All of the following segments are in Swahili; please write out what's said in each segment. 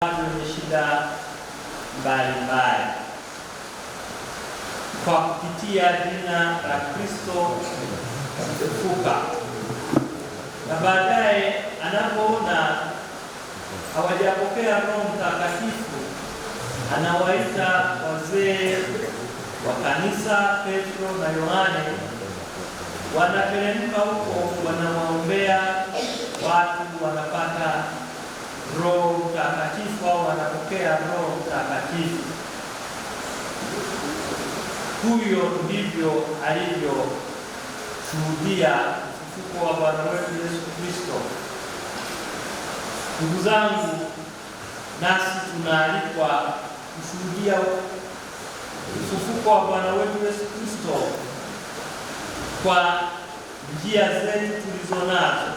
wenye shida mbalimbali kwa kupitia jina la Kristo mfufuka, na baadaye anapoona hawajapokea Roho Mtakatifu anawaita wazee wa kanisa Petro na Yohane, wanateremka huko, wanawaombea watu, wanapata Roho Mtakatifu au wanapokea Roho Mtakatifu. Huyo ndivyo alivyoshuhudia ufufuko wa Bwana wetu Yesu Kristo. Ndugu zangu, nasi tunaalikwa kushuhudia ufufuko wa Bwana wetu Yesu Kristo kwa njia zetu tulizo nazo,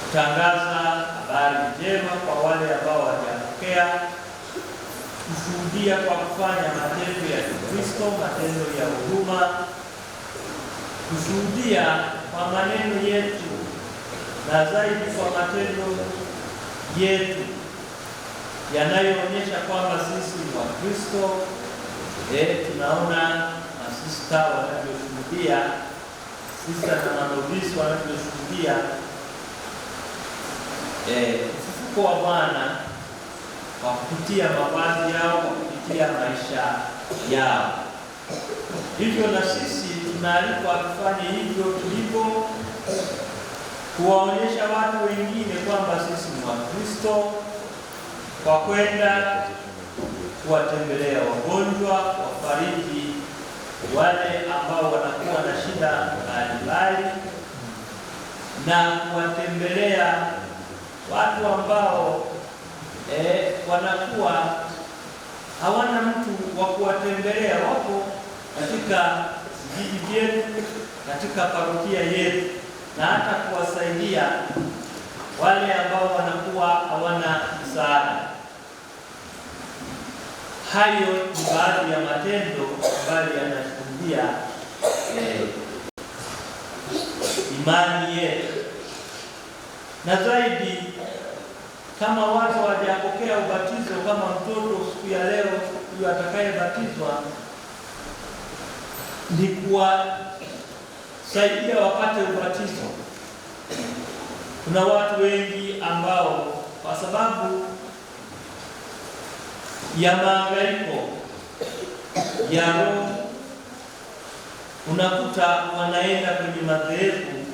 kutangaza habari njema kwa wale ambao hawajapokea, kushuhudia kwa kufanya matendo ya Kristo, matendo ya huduma, kushuhudia kwa maneno yetu na zaidi kwa matendo yetu yanayoonyesha kwamba sisi ni wa Kristo. Tunaona masista wanavyoshuhudia, sista na manovisi wanavyoshuhudia ufufuko wa Bwana kwa kupitia mavazi yao, kwa kupitia maisha yao. Hivyo na sisi tunaalikwa kufanya hivyo tulivyo, kuwaonyesha watu wengine kwamba sisi ni wa Kristo, kwa kwenda kuwatembelea wagonjwa, kuwafariji wale ambao wanakuwa na shida mbalimbali, na kuwatembelea watu ambao wanakuwa hawana mtu wa kuwatembelea. Wapo katika vijiji vyetu, katika parokia yetu, na hata kuwasaidia wale ambao wanakuwa hawana msaada. Hayo ni baadhi ya matendo ambayo yanashuhudia imani yetu, na zaidi kama watu hawajapokea ubatizo, kama mtoto siku ya leo huyo atakayebatizwa, ni kuwasaidia wapate ubatizo. Kuna watu wengi ambao kwa sababu ya mahangaiko ya roho unakuta wanaenda kwenye madhehebu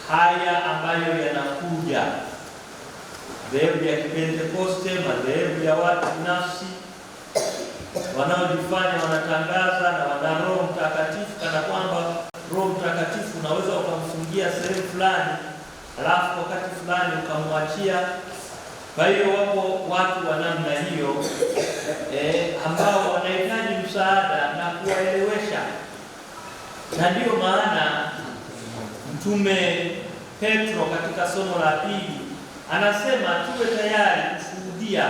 haya ambayo yanakuja, madhehebu ya Kipentekoste, madhehebu ya watu binafsi wanaojifanya wanatangaza na wana Roho Mtakatifu, kana kwamba Roho Mtakatifu unaweza ukamfungia sehemu fulani alafu wakati fulani ukamwachia. Kwa hiyo wapo watu wa namna hiyo ambao wanahitaji msaada na kuwaelewesha, na ndiyo maana Mtume Petro katika somo la pili anasema tuwe tayari kushuhudia,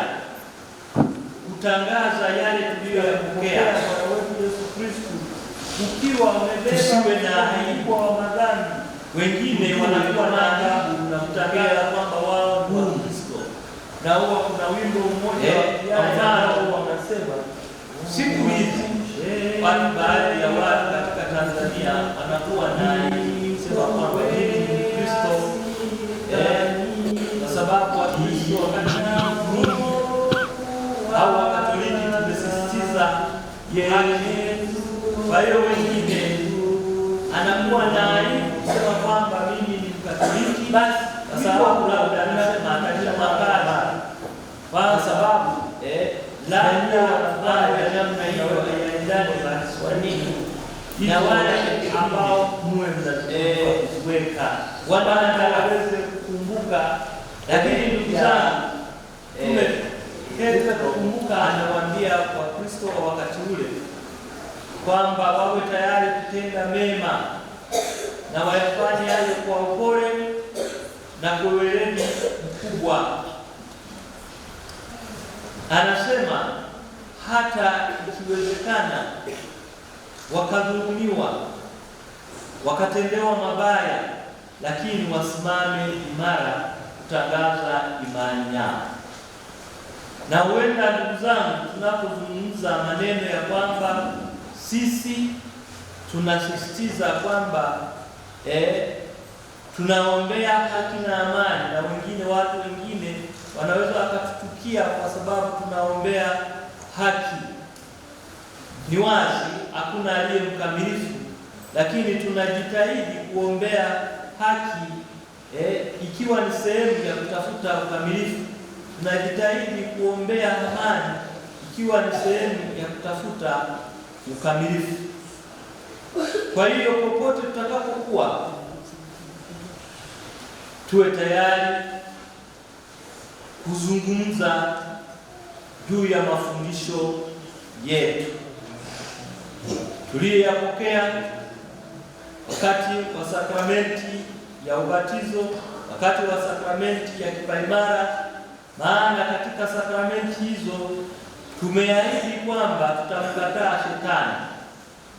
kutangaza yale tuliyoyapokea kwa Bwana wetu Yesu Kristo, ukiwa umebeba na aibu wa madhambi. Wengine wanakuwa na adabu na kutangaza kwamba wao ni wa Kristo, na huwa kuna wimbo mmoja ambao wanasema siku hizi baadhi ya watu katika Tanzania wanakuwa na sema kwamba mimi ni Kristo, kwa sababu Wakristo wakati au Wakatoliki tumesisitiza haki. Kwa hiyo wengine anakuwa na aibu kusema kwamba mimi ni Mkatoliki, basi kwa sababu labda anasema akaisha makazi, kwa sababu labda wanafanya ya namna hiyo hayaendani basi kwa nini, na wale ambao mwezaziweka wanaweze kukumbuka. Lakini ndugu zangu, tumeweza kukumbuka, anawaambia kwa Kristo wa wakati ule kwamba wawe tayari kutenda mema na wayafanye hayo kwa upole na kwa weledi mkubwa. Anasema hata ikiwezekana wakadhulumiwa, wakatendewa mabaya, lakini wasimame imara kutangaza imani yao. Na huenda ndugu zangu, tunapozungumza maneno ya kwamba sisi tunasisitiza kwamba tunaombea haki na amani, na watu wengine wanaweza wakatuchukia kwa sababu tunaombea haki. Ni wazi hakuna aliye mkamilifu, lakini tunajitahidi kuombea haki ikiwa ni sehemu ya kutafuta ukamilifu. Tunajitahidi kuombea amani ikiwa ni sehemu ya kutafuta ukamilifu. Kwa hiyo popote tutakapokuwa, tuwe tayari kuzungumza juu ya mafundisho yetu tuliyoyapokea wakati wa sakramenti ya ubatizo, wakati wa sakramenti ya kipaimara. Maana katika sakramenti hizo tumeahidi kwamba tutamkataa Shetani.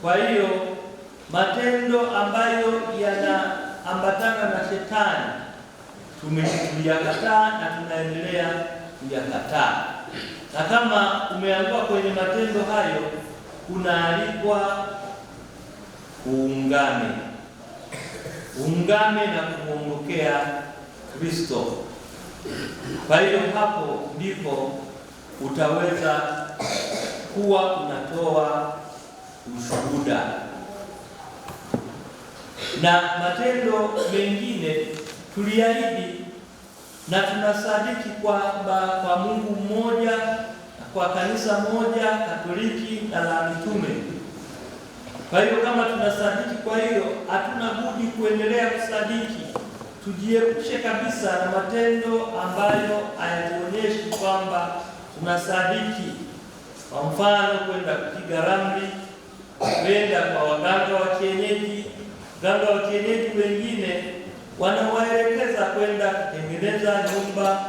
Kwa hiyo matendo ambayo yanaambatana na Shetani tuliyakataa na tunaendelea kuyakataa. Na kama umeanguka kwenye matendo hayo, unaalikwa uungame na kumwongokea Kristo. Kwa hiyo hapo ndipo utaweza kuwa unatoa ushuhuda. Na matendo mengine tuliahidi na tunasadiki kwamba kwa Mungu mmoja na kwa kanisa moja Katoliki na la mitume. Kwa hiyo kama tunasadiki, kwa hiyo hatuna budi kuendelea kusadiki. Tujiepushe kabisa na matendo ambayo hayatuonyeshi kwamba tunasadiki. Kwa mfano, kwenda kupiga ramli, kwenda kwa waganga wa kienyeji. Waganga wa kienyeji wengine wanawaelekeza kwenda kutengeneza nyumba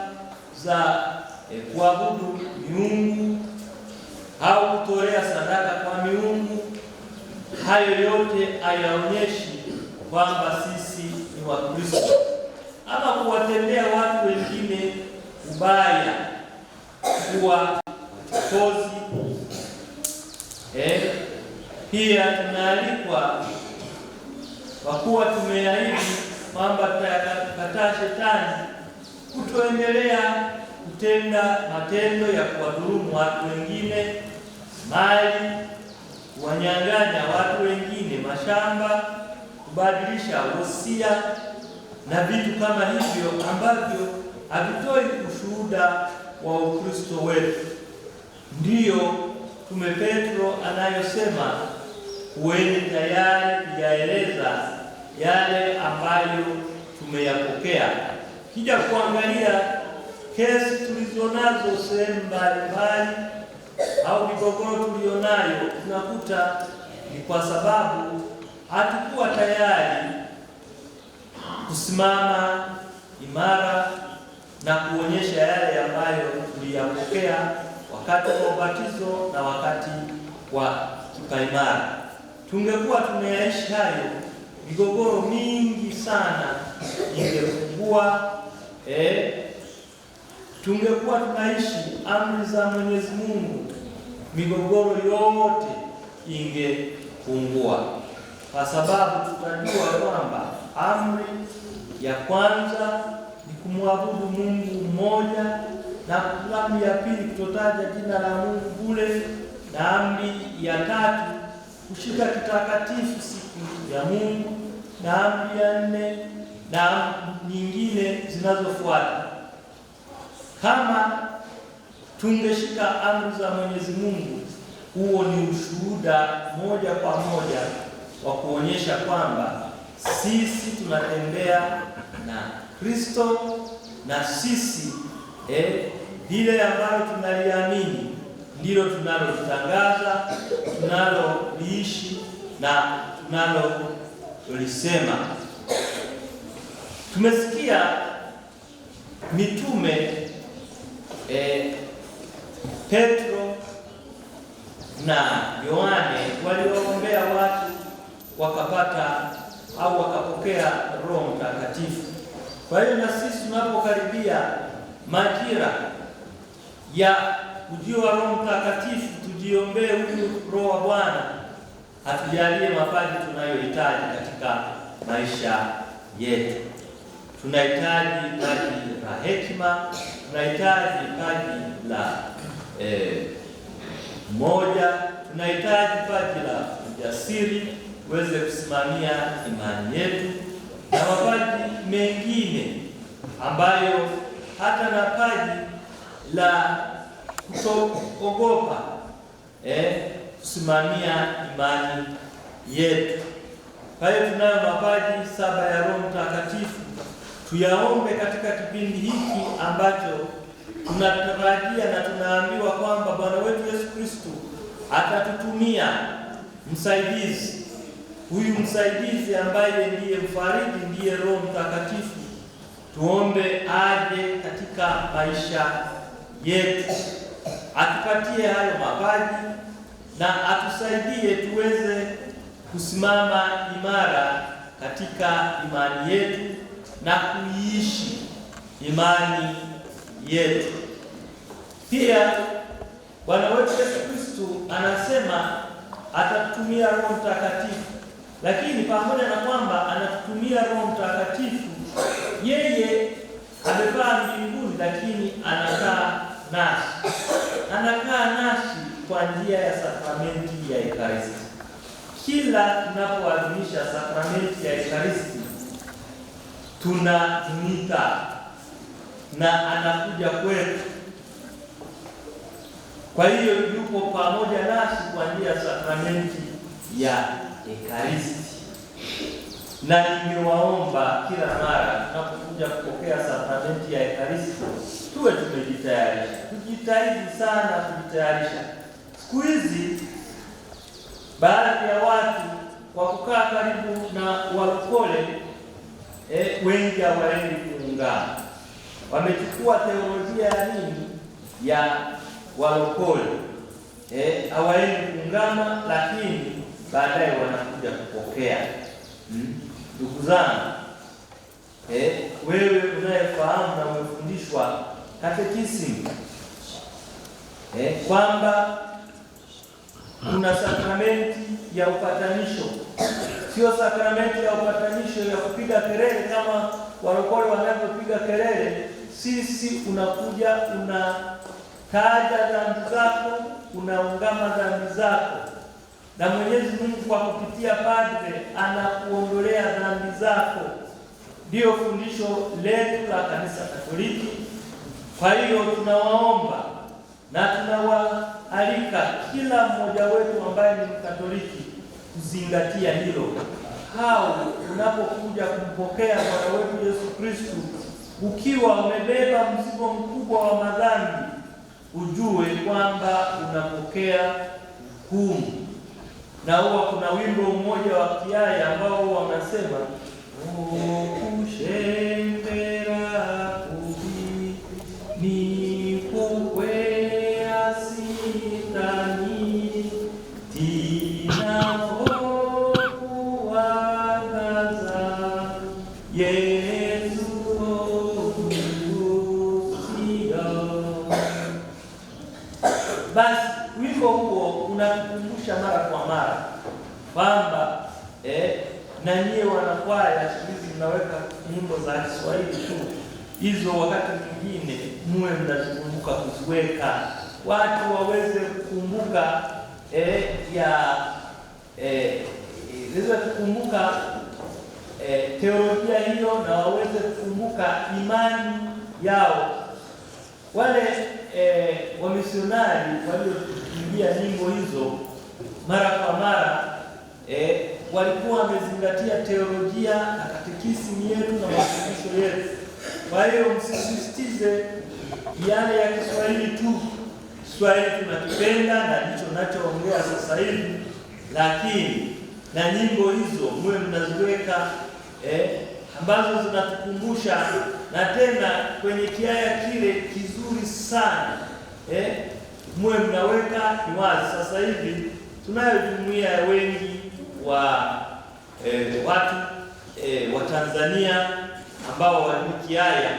za kuabudu miungu au kutolea sadaka kwa miungu. Hayo yote hayaonyeshi kwamba sisi ni Wakristo, ama kuwatendea watu wengine ubaya, kuwa chokozi. Pia tunaalikwa, kwa kuwa tumeahidi kwamba tutakataa Shetani, kutoendelea kutenda matendo ya kuwadhulumu watu wengine mali, kuwanyang'anya watu wengine mashamba, kubadilisha wosia na vitu kama hivyo ambavyo havitoi ushuhuda wa Ukristo wetu. Ndiyo Mtume Petro anayosema, kuweni tayari kuyaeleza yale ambayo tumeyapokea. Kija kuangalia kesi tulizonazo sehemu mbalimbali au migogoro tulionayo, tunakuta ni kwa sababu hatukuwa tayari kusimama imara na kuonyesha yale ambayo tuliyapokea wakati wa ubatizo na wakati wa kipaimara. Tungekuwa tunayaishi hayo, migogoro mingi sana ingepungua. Tungekuwa tunaishi amri za Mwenyezi Mungu, migogoro yote ingepungua, kwa sababu tutajua kwamba amri ya kwanza ni kumwabudu Mungu mmoja, na amri ya pili kutotaja jina la Mungu bure, na amri ya tatu kushika kitakatifu siku ya Mungu, na amri ya nne na nyingine zinazofuata. Kama tungeshika amri za Mwenyezi Mungu, huo ni ushuhuda moja kwa moja wa kuonyesha kwamba sisi tunatembea na Kristo, na sisi lile ambalo tunaliamini ndilo tunalotangaza, tunaloliishi na tunalolisema. Tumesikia mitume Petro na Yohane waliombea watu wakapata au wakapokea Roho Mtakatifu. Kwa hiyo na sisi tunapokaribia majira ya ujio wa Roho Mtakatifu, tujiombee huyu Roho wa Bwana atujalie mapaji tunayohitaji katika maisha yetu. Tunahitaji paji la hekima, tunahitaji paji la moja, tunahitaji paji la ujasiri uweze kusimamia imani yetu, na mapaji mengine ambayo hata na paji la kutoogopa kusimamia imani yetu. Kwa hiyo tunayo mapaji 7 ya Roho Mtakatifu. Tuyaombe katika kipindi hiki ambacho tunatarajia na tunaambiwa kwamba Bwana wetu Yesu Kristo atatutumia msaidizi. Huyu msaidizi ambaye ndiye mfariji, ndiye Roho Mtakatifu. Tuombe aje katika maisha yetu, atupatie hayo mapaji na atusaidie tuweze kusimama imara katika imani yetu na kuiishi imani yetu. Pia Bwana wetu Yesu Kristo anasema atatutumia Roho Mtakatifu, lakini pamoja na kwamba anatutumia Roho Mtakatifu, yeye amepaa mbinguni, lakini anakaa nasi kwa njia ya sakramenti ya Ekaristi. Kila tunapoadhimisha sakramenti ya Ekaristi tunamwita na anakuja kwetu. Kwa hiyo yupo pamoja nasi kwa njia ya sakramenti ya Ekaristi. Na ningewaomba kila mara tunapokuja kupokea sakramenti ya Ekaristi tuwe tumejitayarisha. Tujitahidi sana kujitayarisha. Siku hizi baadhi ya watu kwa kukaa karibu na walokole wengi hawaendi kuungama. Wamechukua teolojia ya nini ya walokole, hawaendi kuungama, lakini baadaye wanakuja kupokea. Ndugu zangu, wewe unayefahamu na umefundishwa katekisimu kwamba kuna sakramenti ya upatanisho. Sio sakramenti ya upatanisho ya kupiga kelele kama walokole wanavyopiga kelele. Sisi unakuja unataja dhambi zako, unaungama dhambi zako, na Mwenyezi Mungu kwa kupitia padre anakuondolea dhambi zako. Ndiyo fundisho letu la Kanisa Katoliki. Kwa hiyo tunawaomba na tunawaalika kila mmoja wetu ambaye ni Mkatoliki kuzingatia hilo. Hao unapokuja kumpokea Bwana wetu Yesu Kristo ukiwa umebeba mzigo mkubwa wa madhambi, ujue kwamba unapokea hukumu. Na huwa kuna wimbo mmoja wa Kiaya ambao wanasema ukushembera kubi ni kukwea sitani tina kuwagaza Yesu kusia. Basi wimbo huo unatukumbusha mara kwa mara kwamba na nyie wanakwaya siku hizi mnaweka nyimbo za Kiswahili tu, hizo wakati mwingine muwe mnazikumbuka kuziweka, watu waweze kukumbuka waweze kukumbuka teolojia hiyo, na waweze kukumbuka imani yao. Wale wamisionari waliotuimbia nyimbo hizo mara kwa mara walikuwa wamezingatia teolojia na katekisimu yetu na mafundisho yetu. Kwa hiyo msisitize yale ya Kiswahili tu. Kiswahili tunakipenda na ndicho nachoongea sasa hivi, lakini na nyimbo hizo mwe mnaziweka ambazo zinatukumbusha, na tena kwenye kiaya kile kizuri sana mwe mnaweka kiwazi. Sasa hivi tunayo jumuiya wengi wa watu wa Tanzania ambao walimu Kiaya,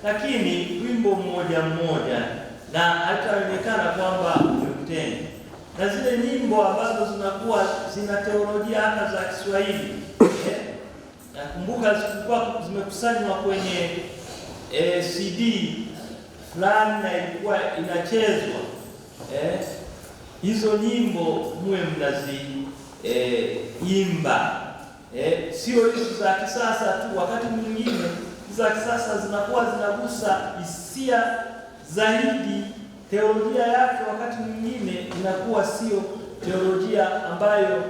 lakini wimbo mmoja mmoja, na haitaonekana kwamba umeutenga. Na zile nyimbo ambazo zinakuwa zina teolojia hata za Kiswahili nakumbuka zilikuwa zimekusanywa kwenye CD fulani na ilikuwa inachezwa. Hizo nyimbo muwe mnaziimba, sio hizo za kisasa tu. Wakati mwingine za kisasa zinakuwa zinagusa hisia zaidi, teolojia yake wakati mwingine inakuwa sio teolojia ambayo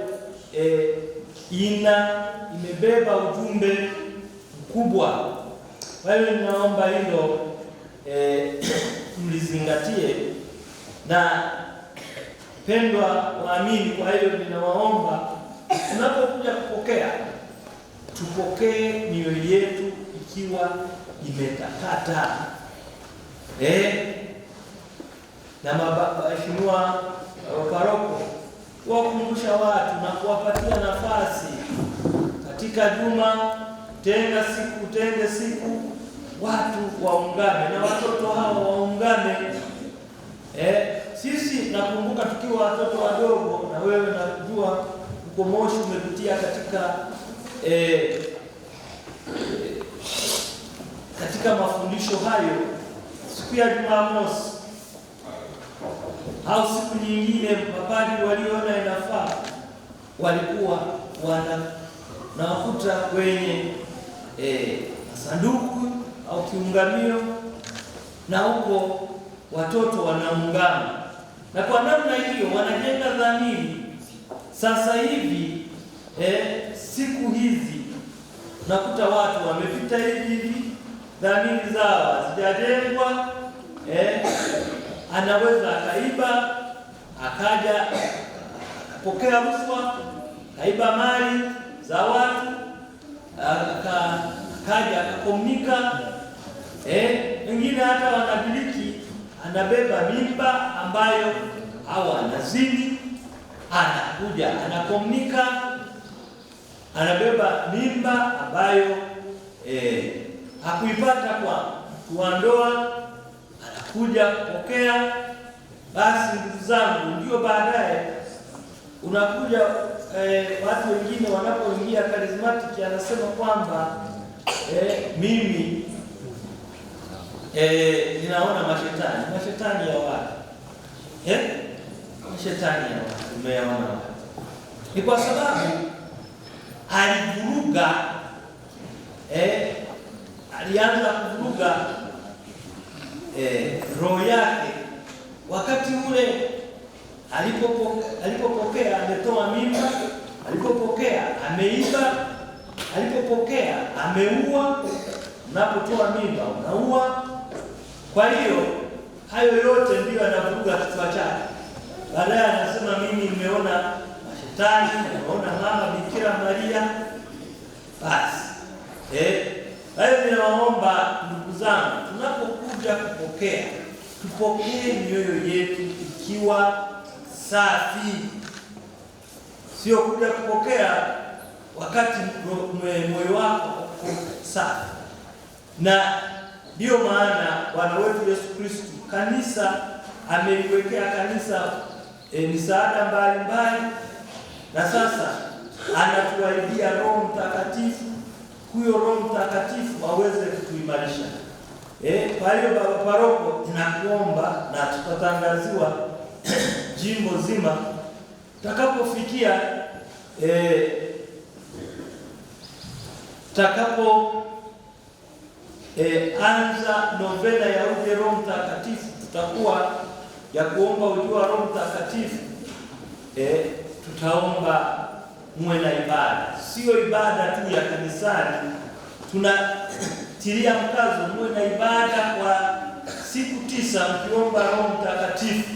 imebeba ujumbe mkubwa. Kwa hiyo ninaomba hilo mlizingatie, na pendwa waamini, kwa hiyo ninawaomba tunapokuja kupokea, tupokee mioyo yetu ikiwa imetakata. Na mheshimiwa paroko kuwakumbusha watu na kuwapatia nafasi katika juma, tenge siku watu waungane na watoto hao waungane. Sisi nakumbuka tukiwa watoto wadogo, na wewe najua uko Moshi umepitia katika mafundisho hayo. Siku ya Jumamosi au siku nyingine, mapadri waliona inafaa walikuwa wanawakuta kwenye masanduku au kiungamio, na huko watoto wanaungana, na kwa namna hiyo wanajenga dhamiri. Sasa hivi siku hizi nakuta watu wamepita hivi, dhamiri zao hazijajengwa. Anaweza akaiba, akaja akapokea rushwa, akaiba mali za watu, akaja akakomunika. Wengine hata wanabiliki, anabeba mimba ambayo hawa anazini, anakuja anakomunika, anabeba mimba ambayo hakuipata kwa ndoa, anakuja kupokea. Basi ndugu zangu, ndio baadaye unakuja watu wengine wanapoingia karismatiki, anasema kwamba mimi ninaona mashetani ya watu. Mashetani ya watu umeyaona watu, ni kwa sababu alivuruga, alianza kuvuruga roho yake wakati ule alipopokea ametoa mimba, alipopokea ameiba, alipopokea ameua. Unapotoa mimba unaua. Kwa hiyo hayo yote ndiyo anavuruga kichwa chake. Baadaye anasema mimi nimeona mashetani, nimeona mama Bikira Maria. Basi hayo ninawaomba ndugu zangu, tunapokuja kupokea, tupokee mioyo yetu ikiwa safi, sio kuja kupokea wakati moyo wako uko safi. Na ndiyo maana Bwana wetu Yesu Kristo, kanisa ameliwekea kanisa misaada mbalimbali, na sasa anatuahidia Roho Mtakatifu. Huyo Roho Mtakatifu aweze kutuimarisha. Kwa hiyo baba paroko, tunakuomba na tutatangaziwa jimbo zima takapofikia anza novena ya uje Roho Mtakatifu, tutakuwa ya kuomba ujio wa Roho Mtakatifu. Tutaomba muwe na ibada, sio ibada tu ya kanisani. Tunatilia mkazo muwe na ibada kwa siku 9 mkiomba Roho Mtakatifu,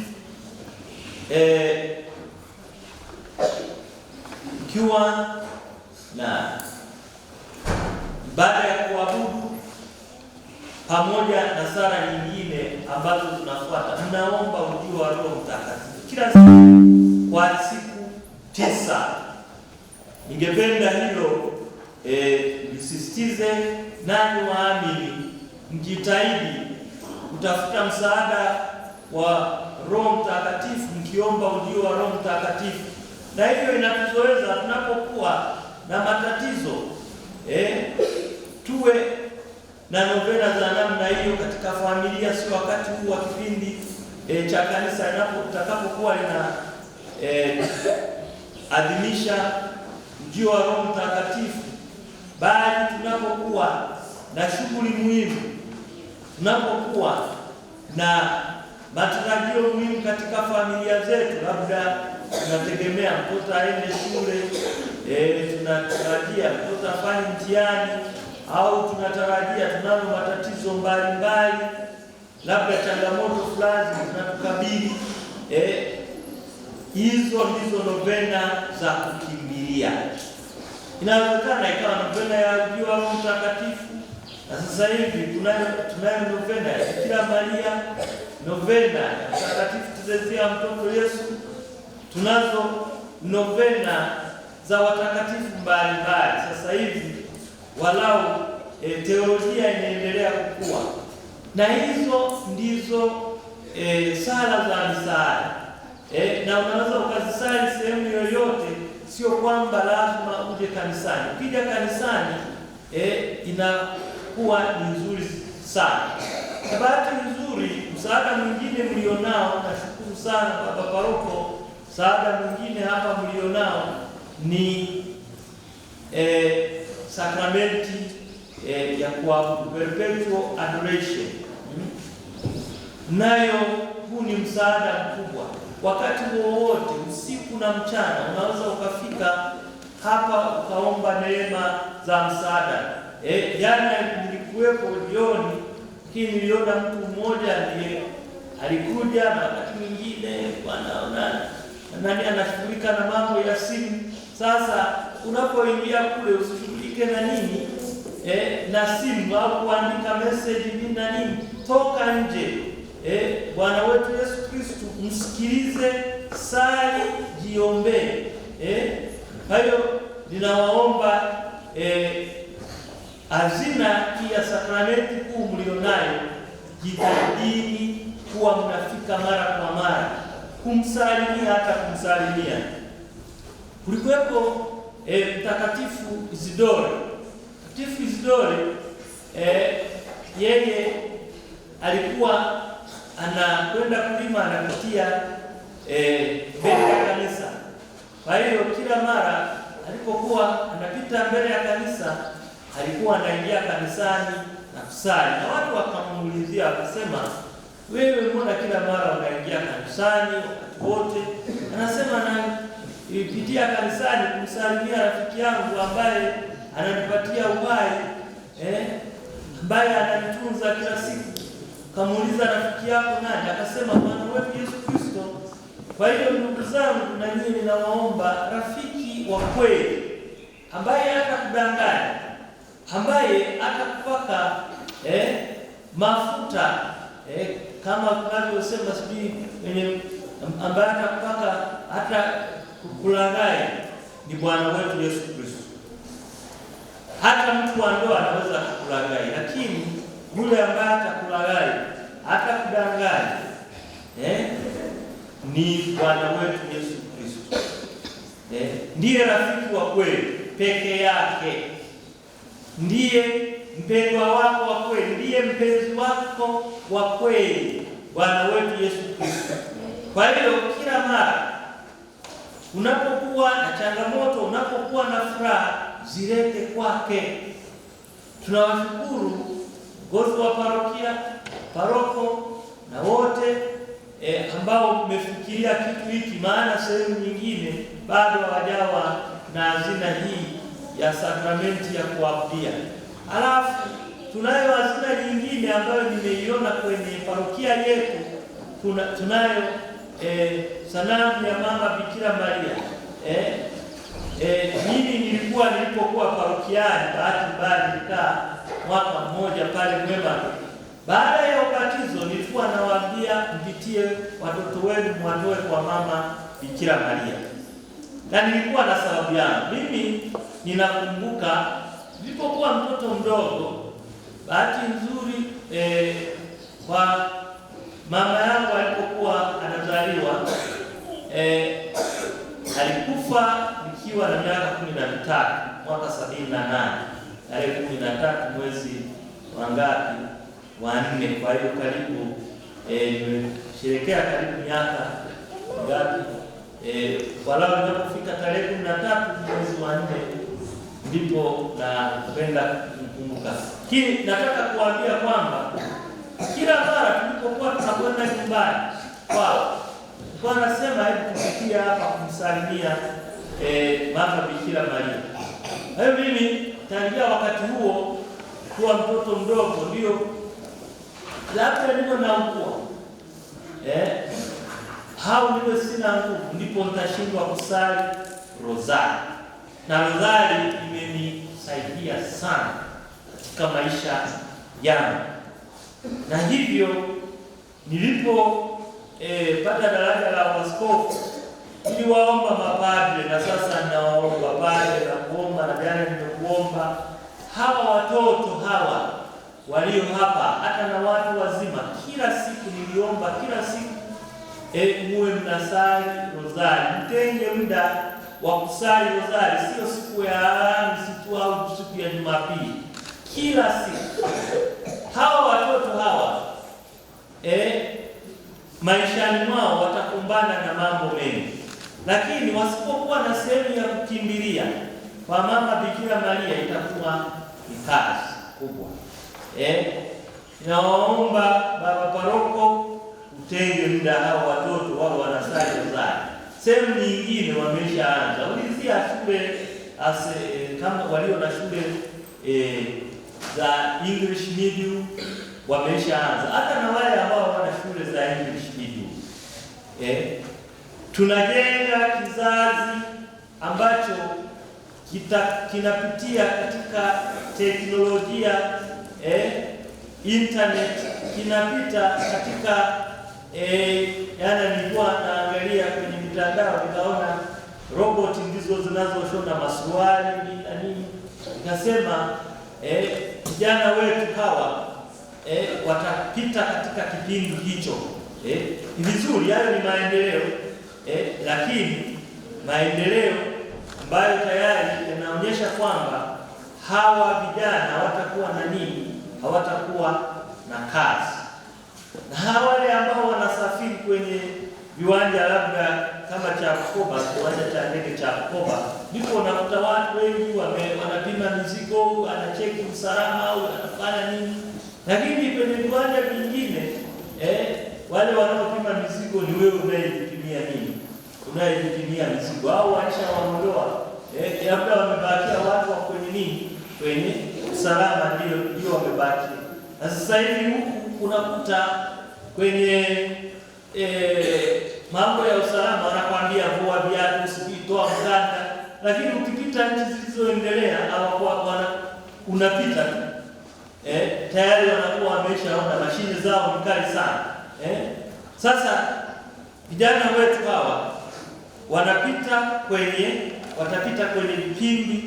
ikiwa na ibada ya kuabudu pamoja na sala nyingine ambazo tunafuata. Mnaomba ujio wa Roho Mtakatifu kila siku kwa siku 9. Ningependa hilo nisisitize nani waamini mjitahidi kutafuta msaada wa Roho Mtakatifu, mkiomba ujio wa Roho Mtakatifu. Na hivyo inatuzoeza tunapokuwa na matatizo tuwe na novena za namna hiyo katika familia. Sio wakati huu wa kipindi cha kanisa tutakapokuwa lina adhimisha ujio wa Roho Mtakatifu, bali tunapokuwa na shughuli muhimu, tunapokuwa na matarajio muhimu katika familia zetu, labda tunategemea mtoto aende shule, tunatarajia mtoto afanye mtihani, au tunatarajia tunalo matatizo mbalimbali, labda changamoto fulani zinatukabili, hizo ndizo novena za kukimbilia. Inawezekana ikawa novena ya ujio wa Roho Mtakatifu, na sasa hivi tunayo novena ya Bikira Maria, novena ya Mtakatifu Teresia mtoto Yesu, tunazo novena za watakatifu mbalimbali. Sasa hivi walau teolojia inaendelea kukua, na hizo ndizo sala za msaada, na unaweza ukazisali sehemu yoyote, sio kwamba lazima uje kanisani. Ukija kanisani inakuwa ni nzuri sana. Bahati nzuri, msaada mwingine mlionao, nashukuru sana baba paroko, msaada mwingine hapa mlionao ni sakramenti ya kuabudu, perpetual adoration. Nayo huu ni msaada mkubwa. Wakati wowote, usiku na mchana, unaweza ukafika hapa ukaomba neema za msaada. Jana nilikuwepo jioni, lakini niliona mtu mmoja ndiye alikuja, na wakati mwingine nani anashughulika na mambo ya simu. Sasa unapoingia kule, usishughulike na nini na simu au kuandika message na nini. Toka nje, Bwana wetu Yesu Kristo msikilize, sali, jiombee. Kwa hiyo ninawaomba hazina hii ya sakramenti kuu mlionayo, jitahidini kuwa mnafika mara kwa mara kumsalimia, hata kumsalimia. Kulikuwepo Mtakatifu Isidore. Mtakatifu Isidore yeye alikuwa anakwenda kulima, anapitia mbele ya kanisa. Kwa hiyo kila mara alipokuwa anapita mbele ya kanisa, alikuwa anaingia kanisani na kusali, na watu wakamuulizia, wakasema, wewe mbona kila mara unaingia kanisani wakati wote? Anasema, na nilipitia kanisani kumsalimia rafiki yangu ambaye ananipatia uhai, ambaye ananitunza kila siku. Kamuuliza, rafiki yako nani? Akasema, Bwana wetu Yesu Kristo. Kwa hiyo ndugu zangu, na nyinyi ninawaomba, rafiki wa kweli ambaye hatakudanganya, ambaye atakupaka mafuta kama tunavyosema sijui ambaye atakupaka hata kulaghai, ni Bwana wetu Yesu Kristo. Hata mtu wa ndoa anaweza kukulaghai, lakini yule ambaye atakulaghai, atakudanganya ni Bwana wetu Yesu Kristo. Ndiye rafiki wa kweli peke yake, ndiye mpendwa wako wa kweli, ndiye mpenzi wako wa kweli, Bwana wetu Yesu Kristo. Kwa hiyo kila mara unapokuwa na changamoto, unapokuwa na furaha, zilete kwake. Tunawashukuru viongozi wa parokia, paroko na wote ambao umefikiria kitu hiki, maana sehemu nyingine bado hawajawa na hazina hii ya sakramenti ya kuabudia. Alafu tunayo hazina nyingine ambayo nimeiona kwenye parokia yetu. Tunayo sanamu ya Mama Bikira Maria. Mimi nilipokuwa parokiani, bahati mbaya nilikaa mwaka mmoja pale Mwema. Baada ya ubatizo nilikuwa nawaambia, mpitie watoto wenu mwandoe kwa Mama Bikira Maria, na nilikuwa na sababu yangu. Mimi ninakumbuka nilipokuwa mtoto mdogo, bahati nzuri kwa mama yangu alipokuwa anazaliwa alikufa nikiwa na miaka 13 mwaka 78 tarehe 13 mwezi wa ngapi wa 4. Kwa hiyo karibu nimesherehekea karibu miaka ngapi, walau ninapofika tarehe 13 mwezi wa 4 ndipo napenda kumkumbuka. Lakini nataka kuambia kwamba kila mara tulipokuwa tunakwenda nyumbani kwao, kwa anasema hebu tufikia hapa kumsalimia mama Bikira Maria. Hayo mimi tangia wakati huo kuwa mtoto mdogo ndio labda ndio naukua hao ndio sina nguvu, ndipo nitashindwa kusali rozari, na rozari imenisaidia sana katika maisha yangu. Na hivyo nilipo pata daraja la uaskofu niliwaomba mapadre, na sasa ninawaomba padre na kuomba, na jana nimekuomba hawa watoto hawa walio hapa, hata na watu wazima, kila siku niliomba, kila siku muwe mnasali rozari, mtenge muda wa kusali rozari, sio siku ya Alhamisi tu au siku ya Jumapili, kila siku. Hawa watoto hawa maishani mwao watakumbana na mambo mengi, lakini wasipokuwa na sehemu ya kukimbilia kwa mama Bikira Maria itakuwa ni kazi kubwa. Naomba baba paroko utenge muda hao watoto wao wanasali rozari. Sehemu nyingine wameshaanza, ulizia shule kama walio na shule za English medium wameshaanza, hata na wale ambao wana shule za English medium. Tunajenga kizazi ambacho kinapitia katika teknolojia, internet, kinapita katika yana nilikuwa naangalia kwenye mitandao nikaona robot ndizo zinazoshona masuali na nini, nikasema vijana wetu hawa watapita katika kipindi hicho. Ni vizuri, hayo ni maendeleo, lakini maendeleo ambayo tayari yanaonyesha kwamba hawa vijana hawatakuwa na nini, hawatakuwa na kazi. Na wale ambao wanasafiri kwenye viwanja labda kama cha Bukoba, kiwanja cha ndege cha Bukoba, ndipo unakuta watu wengi wanapima mizigo, anacheki usalama au anafanya nini. Lakini kwenye viwanja vingine wale wanaopima mizigo ni wewe unayejipimia nini, unayejipimia mizigo, au walishawaondoa, labda wamebakia watu wa kwenye nini, kwenye usalama ndio wamebakia. Na sasa hivi huku unakuta kwenye mambo ya usalama wanakwambia vua viatu, usitoa mkanda, lakini ukipita nchi zilizoendelea unapita tayari wanakuwa wameshaona, mashine zao ni kali sana. Sasa vijana wetu hawa watapita kwenye vipindi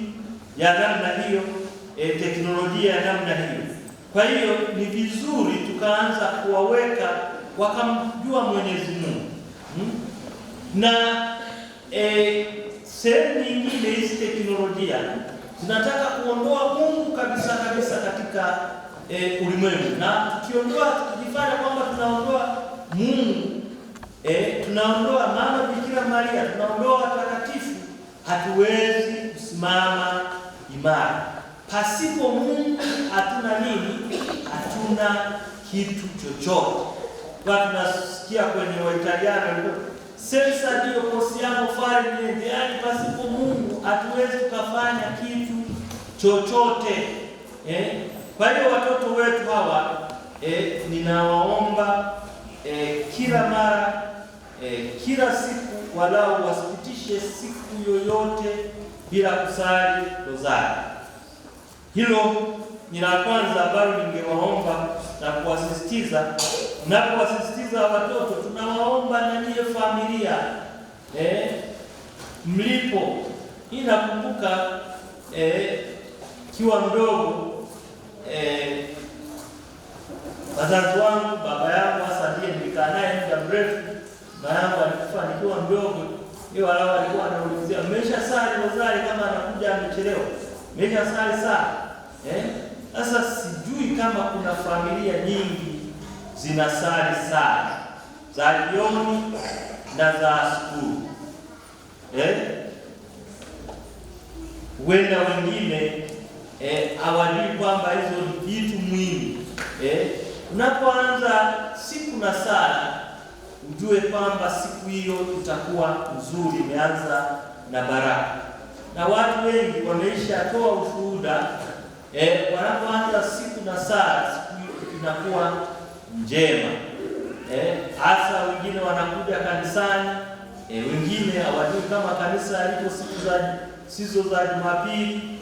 ya namna hiyo, teknolojia ya namna hiyo. Kwa hiyo ni vizuri tukaanza kuwaweka wakamjua Mwenyezi Mungu. Na sehemu nyingine hizi teknolojia zinataka kuondoa Mungu kabisa katika ulimwengu, na tukijifanya kwamba tunaondoa Mungu, tunaondoa mama Bikira Maria, tunaondoa watakatifu, hatuwezi kusimama imara. Pasipo Mungu hatuna nini? Hatuna kitu chochote. Kwa tunasikia kwenye Waitaliano senza Dio possiamo fare niente, yaani pasipo Mungu hatuwezi kufanya kitu chochote. Kwa hiyo watoto wetu hawa ninawaomba kila mara, kila siku walau wasipitishe siku yoyote bila kusali rozari. Hilo ni la kwanza ambalo ningewaomba na kuwasisitiza. Napowasisitiza watoto, tunawaomba na nyie familia mlipo. Inakumbuka kiwa mdogo wazazi wangu, baba yangu hasa ndiye nilikaa naye muda mrefu. Mama yangu alikufa nikiwa mdogo, yeye wao alikuwa anaulizia, "Mmesha sali rozari kama anakuja amechelewa? Mmesha sali saa?" Sasa sijui kama kuna familia nyingi zinasali sana za jioni na za asubuhi. Wenda wengine hawajui kwamba hizo ni vitu muhimu. Unapoanza siku na sala, ujue kwamba siku hiyo itakuwa nzuri, imeanza na baraka. Na watu wengi wameishatoa ushuhuda, wanapoanza siku na sala, siku hiyo inakuwa njema. Hasa wengine wanakuja kanisani, wengine hawajui kama kanisa liko siku za Jumapili.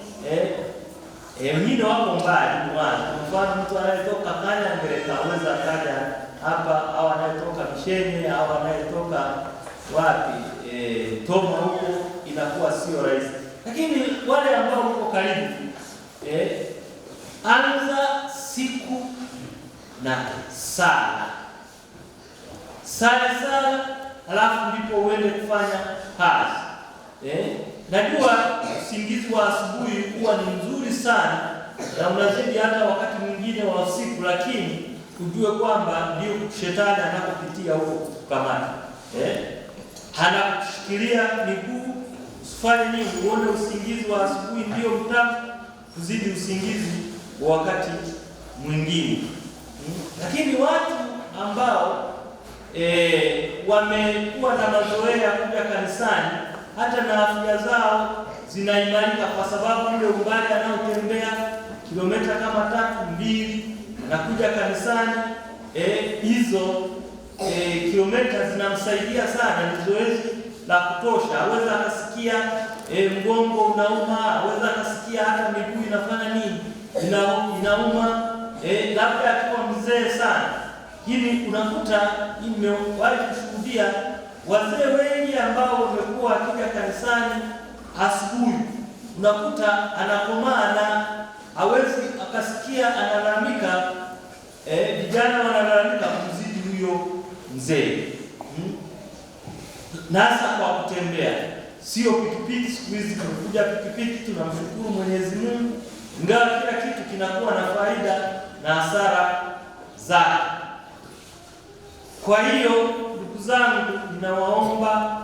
Wengine wako mbali mwanzo. Kwa mfano mtu anayetoka Kanyangereka aweza akaja hapa, au anayetoka Misheni au anayetoka wapi Toma huko, inakuwa sio rahisi. Lakini wale ambao wako karibu, anza siku na sala, sala, halafu ndipo uende kufanya kazi. Najua usingizi wa asubuhi huwa ni mzuri sana na unazidi hata wakati mwingine wa usiku, lakini ujue kwamba ndio shetani anapopitia huko kukamata. Anakushikilia miguu, usifanye nini, uone usingizi wa asubuhi ndio mtamu kuzidi usingizi wa wakati mwingine. Lakini watu ambao wamekuwa na mazoea kuja kanisani, hata na afya zao zinaimarika, kwa sababu ile umbali anaotembea kilomita kama 3-2 anakuja kanisani, hizo kilomita zinamsaidia sana, ni zoezi la kutosha. Aweza akasikia mgongo unauma, aweza akasikia hata miguu inafanya nini, inauma, labda akiwa mzee sana. Hivi unakuta nimewahi kushuhudia wazee wengi ambao wamekuwa wakija kanisani asubuhi, unakuta anakomaa na hawezi akasikia, analalamika, vijana wanalalamika kuzidi huyo mzee. Nasa kwa kutembea, sio pikipiki. Siku hizi tumekuja pikipiki, tunamshukuru Mwenyezi Mungu, ingawa kila kitu kinakuwa na faida na hasara zake. Kwa hiyo ndugu zangu, ninawaomba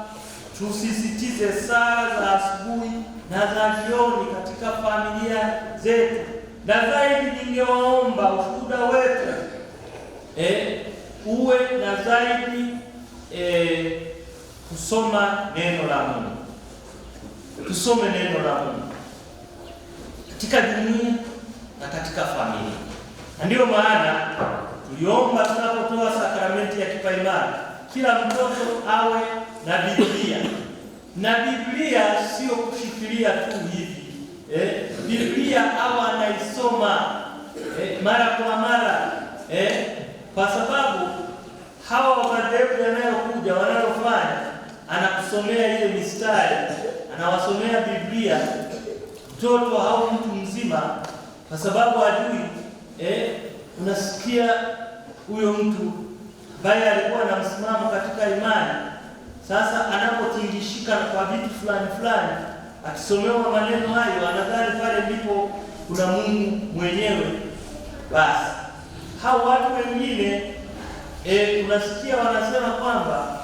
tusisitize sala za asubuhi na za jioni katika familia zetu, na zaidi ningewaomba ushuhuda wetu uwe na zaidi kusoma neno la Mungu. Tusome neno la Mungu katika jumuiya na katika familia. Na ndiyo maana tuliomba tunapotoa sakramenti ya kipaimara, kila mtoto awe na Biblia. Na Biblia sio kushikilia tu hivi. Biblia awe anaisoma mara kwa mara, kwa sababu hawa madhehebu yanayokuja wanalofanya, anakusomea ile mistari, anawasomea Biblia mtoto au mtu mzima, kwa sababu hajui. Unasikia huyo mtu ambaye alikuwa na msimamo katika imani, sasa anapotingishika kwa vitu fulani, akisomewa maneno hayo, anadhani pale ndipo kuna Mungu mwenyewe. Basi hao watu wengine unasikia wanasema kwamba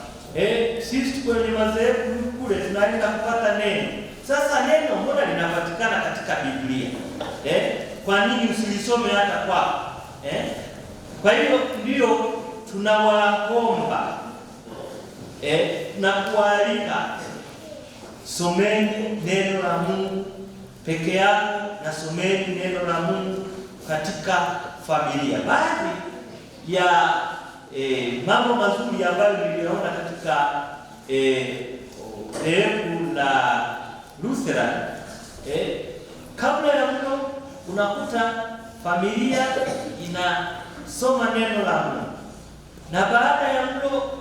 sisi kwenye madhehebu kule tunaenda kupata neno. Sasa neno mbona linapatikana katika Biblia? Kwa nini usilisome hata kwako? Kwa hiyo ndio tunawaomba na kualika, someni neno la Mungu peke yako na someni neno la Mungu katika familia. Baadhi ya mambo mazuri ambayo niliona katika dhehebu la Lutheran, kabla ya mlo unakuta familia inasoma neno la Mungu, na baada ya mlo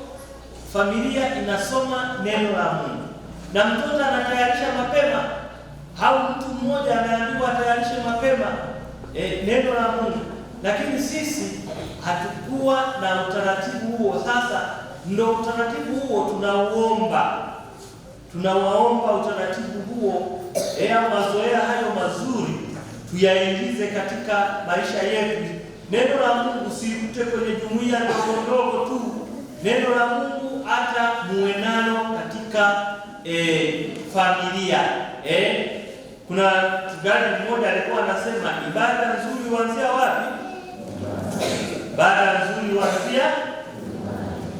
familia inasoma neno la Mungu, na mtoto anatayarisha mapema, au mtu mmoja anaambiwa atayarishe mapema neno la Mungu, lakini sisi hatukuwa na utaratibu huo. Sasa ndio utaratibu huo tunawaomba utaratibu huo, mazoea hayo mazuri tuyaingize katika maisha yetu. Neno la Mungu usikute kwenye jumuiya ndogo ndogo tu, neno la Mungu hata muwe nalo katika familia. Kuna mchungaji mmoja alikuwa anasema ibada nzuri huanzia wapi? Ibada nzuri huanzia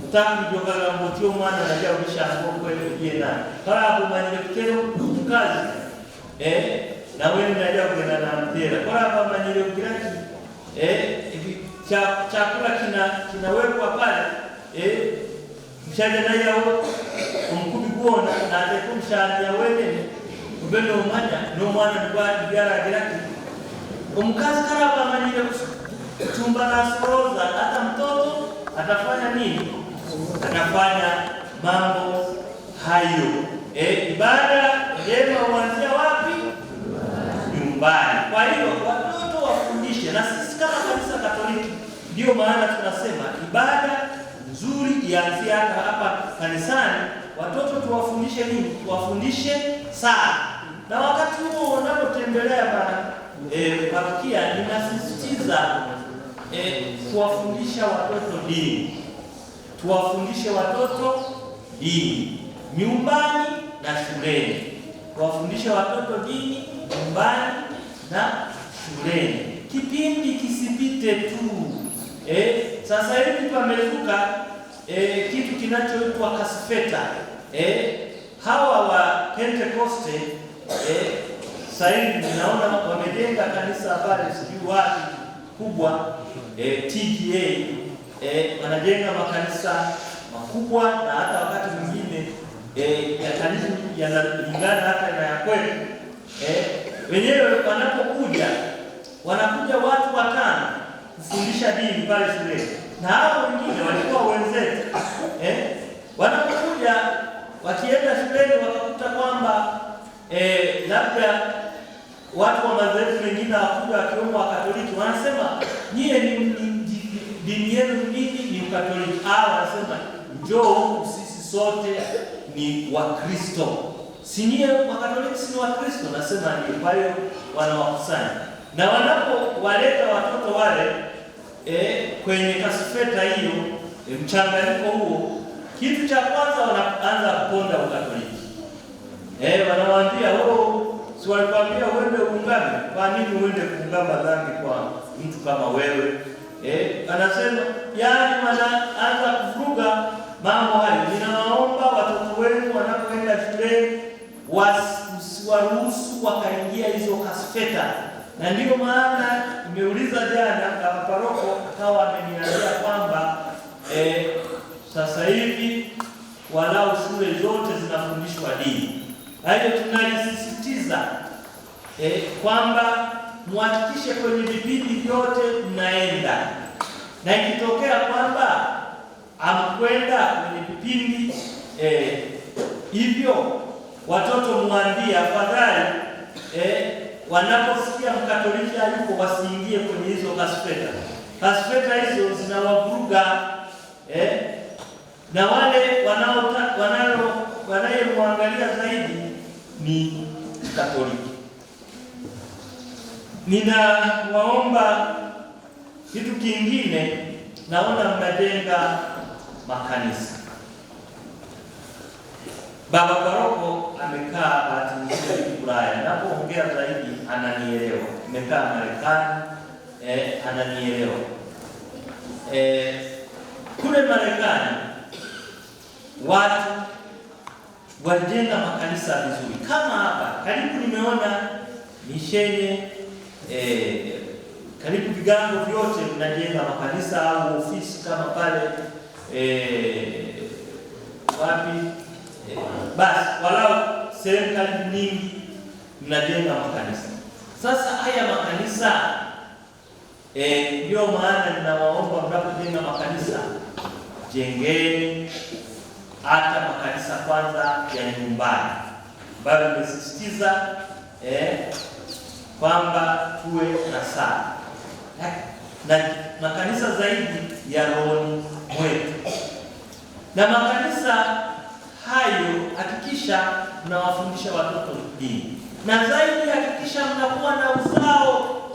utakujoga ngotio mwana najya ubishango kweli na kala hapo manyekero mkazi na wewe najya kwenda na mpira kala hapo manyekero kiraki chakula kinawekwa pale mshaje na yao umkubi kuona na atakumshania wewe ubeno umanya no mwana kwa biara kiraki umkazi kala hapo manyekero chumba na soroza hata mtoto atafanya nini? Atafanya mambo hayo. Ibada njema huanzia wapi? Nyumbani. Kwa hiyo watoto wafundishe, na sisi kama kanisa Katoliki ndio maana tunasema ibada nzuri ianzie hapa kanisani. Watoto tuwafundishe nini? Tuwafundishe sala. Na wakati huo unapotembelea parokia, ninasisitiza tuwafundisha watoto dini. Tuwafundishe watoto dini nyumbani na shuleni. Tuwafundishe watoto dini nyumbani na shuleni. Kipindi kisipite tu. Sasa hivi pamezuka kitu kinachoitwa kasfeta. Hawa wa Pentecoste sasa hivi ninaona wamejenga kanisa pale sijui wapi kubwa TGA, wanajenga makanisa makubwa, na hata wakati mwingine ya kanisa yanalingana hata na ya kwetu. Wenyewe wanakuja watu 5 kufundisha dini pale shule, na hao wengine walikuwa wenzetu. Wanapokuja wakienda shuleni wakakuta kwamba labda watu wa madhehebu mengine wakuja wakiomba wa Katoliki, wanasema nyie ni dini yenu nini? Ni Ukatoliki. Wanasema njoo sisi sote ni Wakristo. Si nyie wa Katoliki si ni Wakristo? Nasema ndio. Kwa hiyo wanawakusanya, na wanapowaleta watoto wale kwenye kasfeta hiyo, mchanganyiko huo, kitu cha kwanza wanaanza kuponda Ukatoliki. Wanawaambia si walikwambia uende ungame? Kwa nini uende kuungama dhambi kwa mtu kama wewe? Anasema yaani wanaanza kuvuruga mambo hayo. Ninawaomba watoto wenu wanapoenda shuleni wasiwaruhusu wakaingia hizo kasfeta. Na ndio maana nimeuliza jana kama paroko akawa ameniambia kwamba sasa hivi walau shule zote zinafundishwa dini. Hayo tunalisisitiza kwamba muhakikishe kwenye vipindi vyote mnaenda, na ikitokea kwamba amkwenda kwenye vipindi hivyo, watoto muambie afadhali wanaposikia Mkatoliki hayuko wasiingie kwenye hizo kasfeta. Kasfeta hizo zinawavuruga na wale wanayemwangalia zaidi ni Katoliki. Ninawaomba kitu kingine, naona mnajenga makanisa. Baba Paroko amekaa bahati nzuri Ulaya, napoongea zaidi ananielewa. Amekaa Marekani, ananielewa. Kule Marekani watu wajenga makanisa vizuri. Kama hapa karibu nimeona misheni, karibu vigango vyote mnajenga makanisa au ofisi kama pale wapi, basi walau sehemu karibu nyingi mnajenga makanisa. Sasa haya makanisa ndio maana ninawaomba mnapojenga makanisa, jengeni hata makanisa kwanza ya nyumbani, ambayo nimesisitiza kwamba tuwe na sala. na makanisa zaidi ya rohoni mwetu. Na makanisa hayo hakikisha mnawafundisha watoto dini, na zaidi hakikisha mnakuwa na uzao,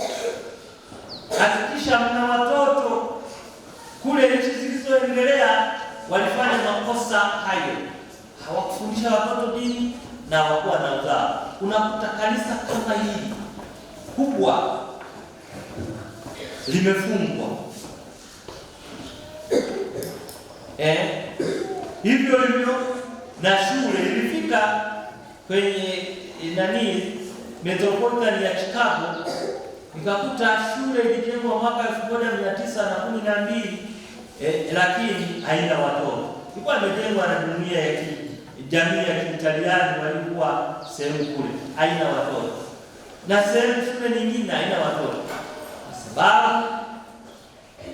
hakikisha mna watoto. Kule nchi zilizoendelea walifanya makosa hayo, hawakufundisha watoto dini na hawakuwa na uzao. Unakuta kanisa kama hili kubwa limefungwa. Hivyo na shule ilifika kwenye metropolitan ya Chicago, nikakuta shule ilijengwa mwaka 1912 lakini haina watoto. Ilikuwa imejengwa na dunia ya jamii ya Kiitaliani, walikuwa sehemu kule, haina watoto, na sehemu shule nyingine haina watoto, kwa sababu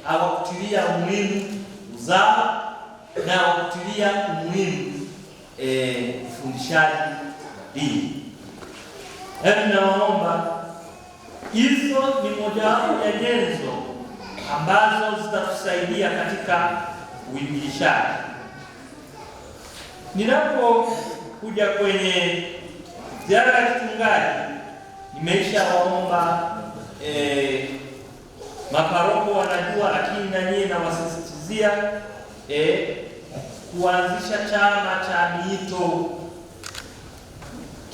hawakutilia umuhimu uzao na hawakutilia umuhimu ufundishaji dini. Hebu nawaomba, hizo ni mojawapo ya nyenzo ambazo zitatusaidia katika uinjilishaji. Ninapokuja kwenye ziara ya kichungaji, nimeisha waomba maparoko wanajua, lakini na nyie nawasisitizia kuanzisha chama cha miito.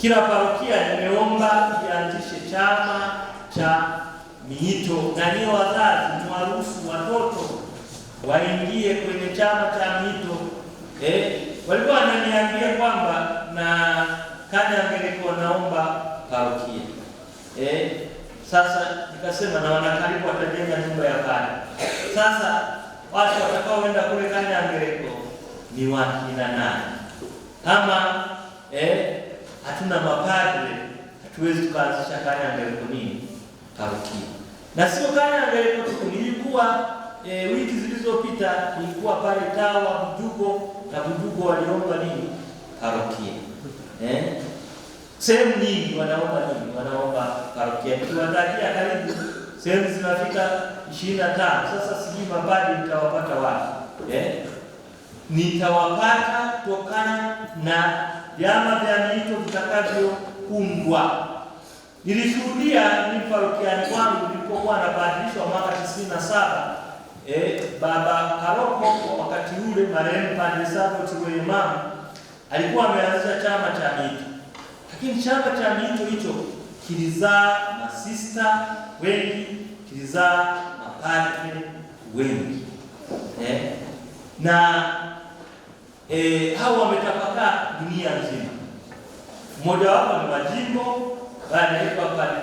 Kila parokia nimeomba ianzishe chama cha miito, na nyie wazazi mwaruhusu watoto waingie kwenye chama cha miito. Walikuwa wananiambia kwamba na Kanyangereko naomba parokia. Sasa nikasema na wanakaribu watajenga nyumba ya pale. Sasa watu watakaoenda kule Kanyangereko ni wakina nani? Kama hatuna mapadre, hatuwezi tukaanzisha Kanyangereko nini parokia. Na sio Kanyangereko tu, nilikuwa wiki zilizopita nilikuwa pale Tawa Bujugo, na Bujugo waliomba nini parokia. Sehemu nyingi wanaomba nini, wanaomba parokia. Nikiwatajia karibu sehemu zinafika 25. Sasa sijui mapadri nitawapata wapi. Nitawapata kutokana na vyama vya miito vitakavyoundwa. Nilishuhudia ni parokiani kwangu nilipokuwa nabadilishwa mwaka 97. Baba paroko wakati ule marehemu Padre Sado Chiweyimana alikuwa ameanzisha chama cha miito, lakini chama cha miito hicho kilizaa masista wengi, kilizaa mapadre wengi, na hao wametapakaa dunia nzima. Mmoja wapo ni majimbo anaitwa Padre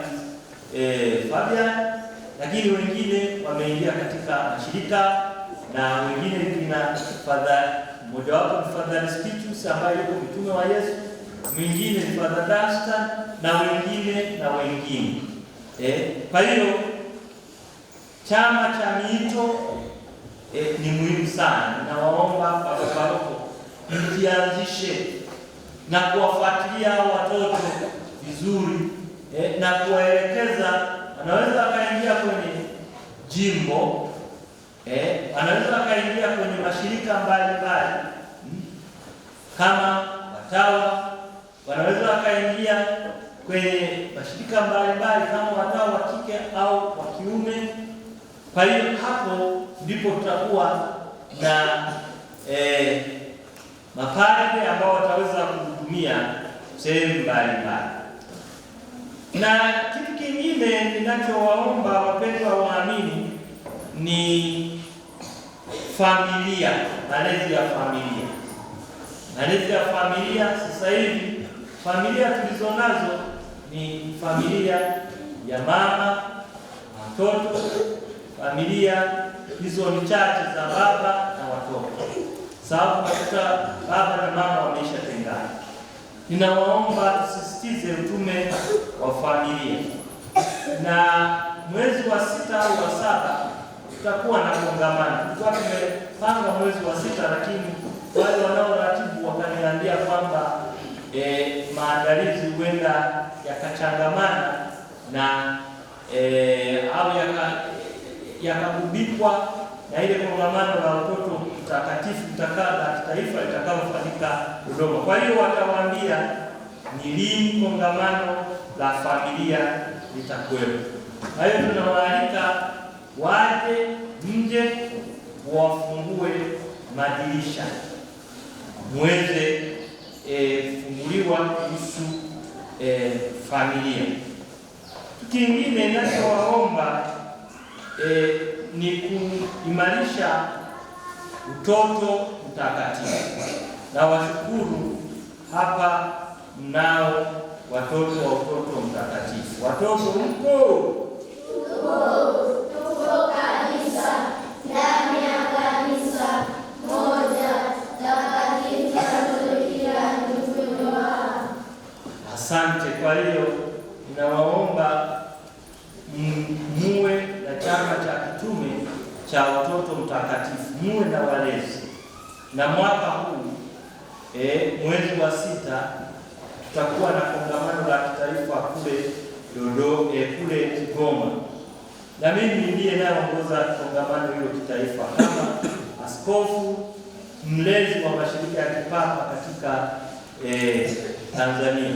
Fabian, lakini wengine wameingia katika mashirika, na wengine kina Father, mmoja wapo ni Father Spitus ambaye yuko mtume wa Yesu, mwingine ni Father Dunstan, na wengine. Kwa hiyo chama cha miito ni muhimu sana. Ninawaomba baba paroko mkianzishe na kuwafuatilia watoto vizuri, na kuwaelekeza. Anaweza akaingia kwenye jimbo, anaweza akaingia kwenye mashirika mbalimbali kama watawa, wanaweza wakaingia kwenye mashirika mbalimbali kama watawa wa kike au wa kiume. Kwa hiyo hapo ndipo tutakuwa na mapadre ambao wataweza kuhudumia sehemu mbalimbali. Na kitu kingine ninachowaomba wapendwa waamini ni familia, malezi ya familia. Malezi ya familia, sasa hivi familia tulizonazo ni familia ya mama, watoto. Familia hizo ni chache za baba na watoto, sababu katika baba na mama wameshatengana. Ninawaomba tusisitize utume wa familia, na mwezi wa 6 au wa 7 tutakuwa na kongamano. Tulikuwa tumepanga mwezi wa 6, lakini wale wanaoratibu wakaniambia kwamba maandalizi huenda yakachangamana na au yakagubikwa na ile kongamano la watoto mtakatifu la kitaifa litakalofanyika Dodoma. Kwa hiyo watawaambia ni lini kongamano la familia litakuwepo. Kwa hiyo tunawaalika waje nje, wafungue madirisha muweze kufunguliwa kuhusu familia. Kingine ninachowaomba ni kuimarisha utoto mtakatifu, na washukuru hapa mnao watoto wa utoto mtakatifu. Watoto mko? Tuko kabisa ndani ya kanisa moja takatifu Katoliki. Asante. Kwa hiyo ninawaomba muwe na chama cha kitume cha watoto mtakatifu, muwe na walezi. Na mwaka huu mwezi wa 6 tutakuwa na kongamano la kitaifa kule Kigoma, na mimi ndiye nayeongoza kongamano hilo kitaifa kama askofu mlezi wa mashirika ya kipapa katika Tanzania.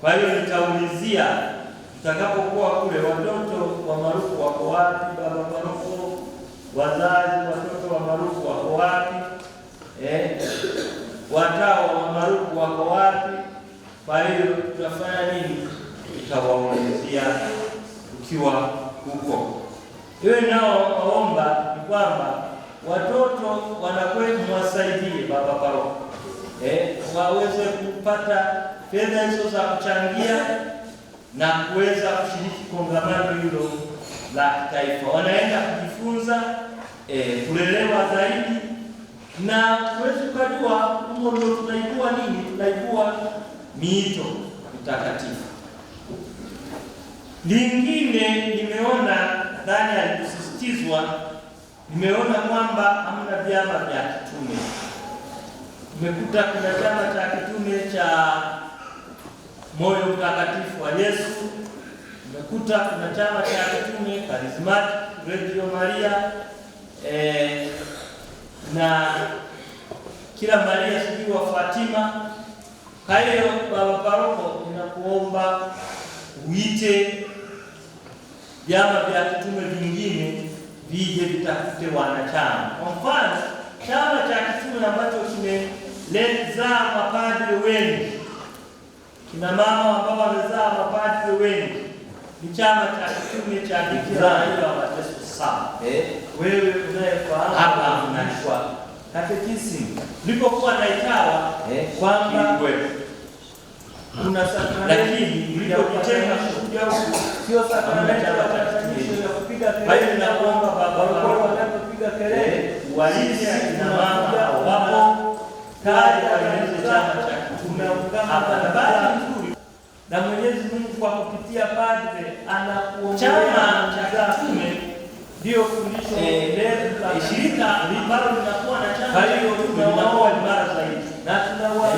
Kwa hiyo nitaulizia tutakapokuwa kule, watoto wa Maruku wako wapi? Baba paroko, wazazi watoto wa Maruku wako wapi? Watawa wa Maruku wako wapi? Kwa hiyo tutafanya nini? Tutawaulizia ukiwa huko. Hiyo nao waomba ni kwamba watoto wanakwenda mwasaidie baba paroko waweze kupata fedha hizo za kuchangia na kuweza kushiriki kongamano hilo la kitaifa. Wanaenda kujifunza kulelewa zaidi, na kuweza kujua huko ndio tunaibua nini, tunaibua miito mitakatifu. Lingine nimeona ndani ya kusisitizwa, nimeona kwamba hamna vyama vya kitume. Nimekuta kuna chama cha kitume cha Moyo Mtakatifu wa Yesu, nimekuta kuna chama cha kitume Charismatic Radio Maria, na kila Maria sijui wa Fatima. Kwa hiyo baba paroko, ninakuomba uite vyama vya kitume vingine vije vitafute wanachama. Kwa mfano, chama cha kitume ambacho kimelezaa mapadre wengi, kina mama ambao wamezaa mapadre wengi, ni chama cha kitume cha Bikira Maria wa Mateso Saba. Wewe unayefahamu hapa mnashwa katekisimu nilipokuwa naitawa kwamba kuna sakramenti, nilipojitenga kuja huku sio sakramenti ya kupiga kelele, na kuomba baba wanapopiga kelele walisi na mama wapo tayari waeneze chama cha kitume hapa. Na basi nzuri, na Mwenyezi Mungu kwa kupitia padre anakuongoza. Chama cha kitume ndio fundisho la shirika ambalo linakuwa na chama, kwa hiyo tunaoa mara zaidi na tunawa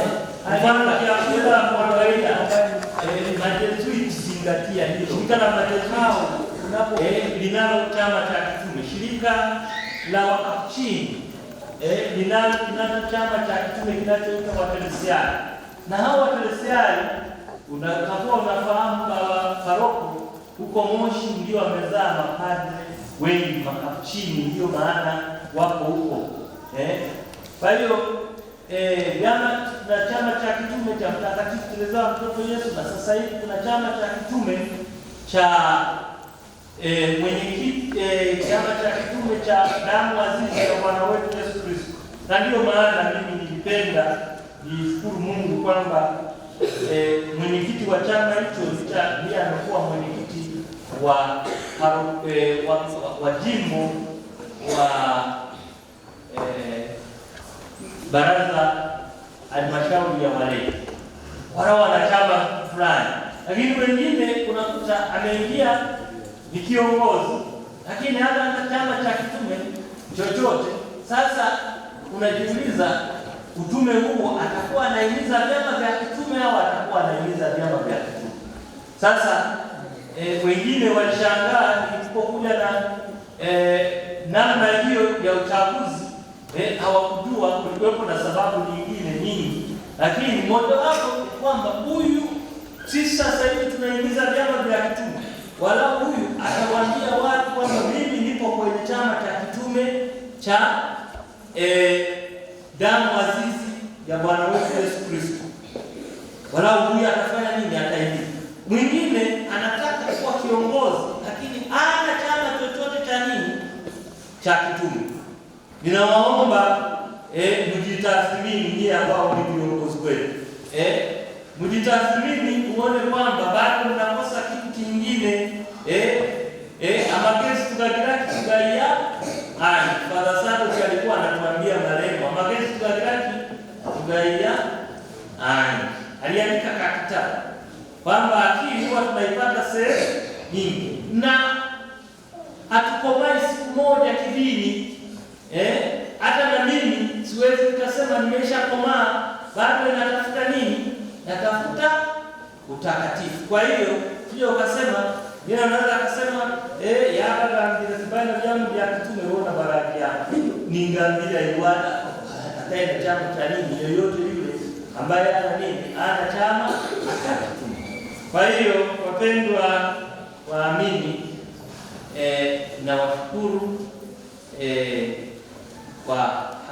mfano ya kila kwa kawaida Majesuiti zingatia hilo. Shirika la Majesuiti linalo chama cha kitume, shirika la Wakapuchini linalo chama cha kitume kinachoitwa Wateresiani. Na hao Wateresiani unakuwa unafahamu baba paroko, huko Moshi ndio wamezaa mapadre wengi, Makapuchini ndio maana wako huko. Kwa hiyo vyama na chama cha kitume cha Mtakatifu Teresa wa Mtoto Yesu, na sasa hivi kuna chama cha kitume cha mwenyekiti chama cha kitume cha damu azizi ya Bwana wetu Yesu Kristo. Na ndio maana mimi nilipenda nishukuru Mungu kwamba mwenyekiti wa chama hicho ndiye anakuwa mwenyekiti wa jimbo wa baraza halmashauri ya walei, wala wanachama fulani. Lakini wengine unakuta ameingia ni kiongozi, lakini hata chama cha kitume chochote. Sasa unajiuliza, utume huo atakuwa anahimiza vyama vya kitume au atakuwa anahimiza vyama vya kitume? Sasa wengine walishangaa nilipokuja na namna hiyo ya uchaguzi hawakujua, kulikuwepo na sababu nyingine nyingi, lakini mojawapo kwamba huyu sisi sasa hivi tunaingiza vyama vya kitume, wala huyu atawaambia watu kwamba mimi nipo kwenye chama cha kitume cha damu azizi ya Bwana wetu Yesu Kristo. Wala huyu atafanya nini? Ataingia. Mwingine anataka kuwa kiongozi lakini hana chama chochote cha nini cha kitume. Ninawaomba mjitathmini nyie ambao ni viongozi kweli. Mjitathmini uone kwamba bado mnakosa kitu kingine. Amagezi tukagiraki tugaia Father Sadoki alikuwa anatuambia malengo. Amagezi tukagiraki tugaia aliandika kakitabu kwamba akili huwa tunaipata sehemu nyingi na hatukomai siku moja kidini. Hata na mimi siwezi nikasema nimeshakomaa, bado natafuta nini? Natafuta utakatifu. Kwa hiyo sio ukasema yeye anaweza akasema yaba ngambira vyamu vya kitume uona baraka yako ni ngambira iwada ataenda chama cha nini yoyote yule ambaye ana nini ana chama cha kitume. Kwa hiyo wapendwa waamini, na washukuru kwa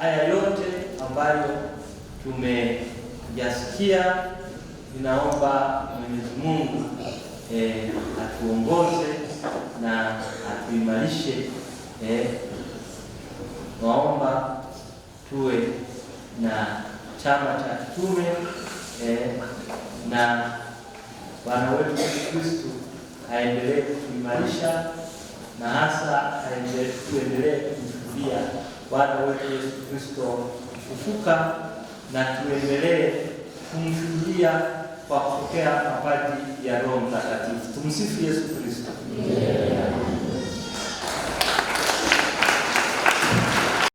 haya yote ambayo tumeyasikia. Ninaomba Mwenyezi Mungu atuongoze na atuimarishe. Naomba tuwe na chama cha kitume na Bwana wetu Yesu Kristo aendelee kuimarisha na hasa tuendelee kumshuhudia Bwana wetu Yesu Kristo kufufuka na tuendelee kumshuhudia kwa kupokea mapaji ya Roho Mtakatifu. Tumsifu Yesu Kristo.